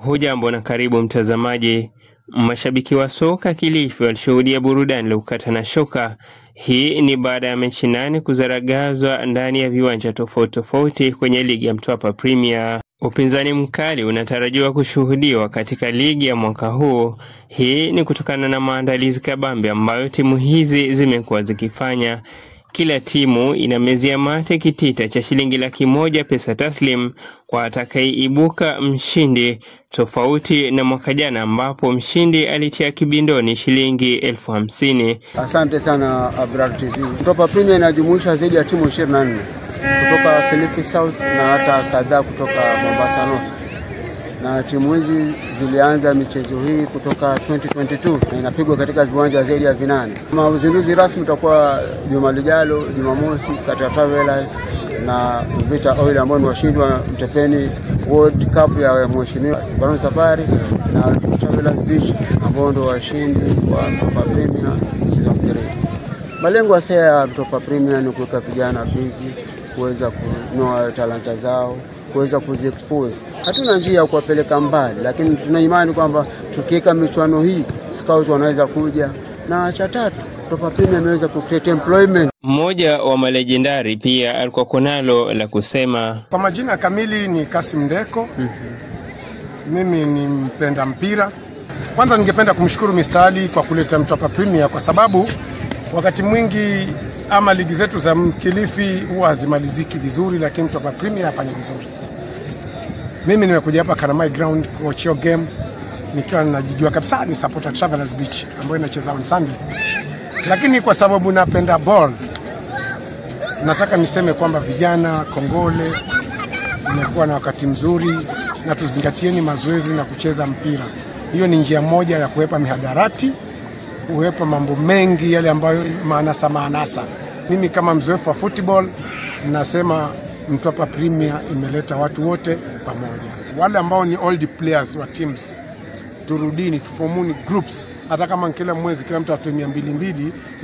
Hujambo na karibu mtazamaji. Mashabiki wa soka Kilifi walishuhudia burudani la kukata na shoka. Hii ni baada ya mechi 8 kuzaragazwa ndani ya viwanja tofauti kwenye ligi ya Mtwapa Premier. Upinzani mkali unatarajiwa kushuhudiwa katika ligi ya mwaka huu. Hii ni kutokana na maandalizi kabambe ambayo timu hizi zimekuwa zikifanya. Kila timu inamezia mate kitita cha shilingi 100,000 pesa taslim kwa atakayeibuka mshindi, tofauti na mwaka jana ambapo mshindi alitia kibindoni shilingi 50,000. Asante sana Abrar TV. Mtwapa Premier inajumuisha zaidi ya timu 24 kutoka Kilifi South na hata kadhaa kutoka Mombasa North. Na timu hizi zilianza michezo hii kutoka 2022 na inapigwa katika viwanja zaidi ya 8. Uzinduzi rasmi utakuwa juma lijalo, Jumamosi, kati ya Travelers na Vita Oil ambao ni washindi wa Mtepeni World Cup ya Mheshimiwa Baron Safari, na Travelers Beach ambao ndio washindi wa Mtwapa Premier season 3. Malengo hasa ya Mtwapa Premier ni kuweka vijana busy, kuweza kunoa talanta zao, kuweza kuziexpose. Hatuna njia ya kuwapeleka mbali, lakini tuna imani kwamba tukiweka michuano hii scouts wanaweza kuja, na cha tatu Mtwapa Premier imeweza kucreate employment. Mmoja wa malejendari pia alikuwa kunalo la kusema. Kwa majina kamili ni Kasim Ndeko. Mimi ni mpenda mpira. Kwanza ningependa kumshukuru Mr. Ali kwa kuleta Mtwapa Premier, kwa sababu wakati mwingi ama ligi zetu za Kilifi huwa hazimaliziki vizuri, lakini Mtwapa Premier afanya vizuri. Mimi nimekuja hapa Karamai Ground kuwatch game nikiwa ninajijua kabisa ni supporter Travelers Beach ambayo inacheza on Sunday. Lakini kwa sababu napenda ball, nataka niseme kwamba vijana Kongole imekuwa na wakati mzuri, na tuzingatieni mazoezi na kucheza mpira. Hiyo ni njia moja ya kuepa mihadarati, kuepa mambo mengi yale ambayo maanasa. Mimi kama mzoefu wa football nasema Mtwapa Premier imeleta watu wote pamoja. Wale ambao ni old players wa teams, turudini, tufomuni groups, hata kama kila mwezi kila mtu atoe 200,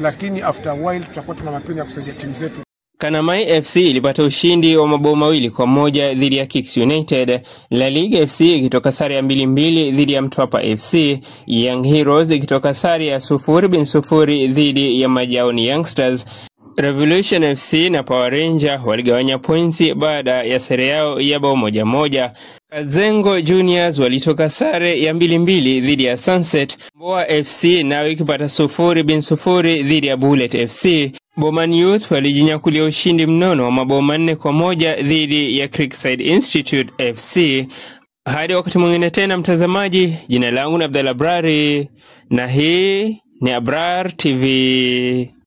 lakini after a while tutakuwa tuna mapeni ya kusaidia timu zetu. Kanamai FC ilipata ushindi wa mabao 2-1 dhidi ya Kicks United. La Liga FC ikitoka sare ya 2-2 dhidi ya Mtwapa FC. Young Heroes ikitoka sare ya 0-0 dhidi ya Majaoni Youngsters. Revolution FC na Power Ranger waligawanya pointi baada ya sare yao ya bao 1-1. Kazengo Juniors walitoka sare ya 2-2 dhidi ya Sunset. Mboa FC nao ikipata 0-0 dhidi ya Bullet FC. Boman Youth walijinyakulia ushindi mnono wa mabao 4-1 dhidi ya Creekside Institute FC. Hadi wakati mwingine tena mtazamaji, jina langu ni Abdalla Brari na hii ni Abrar TV.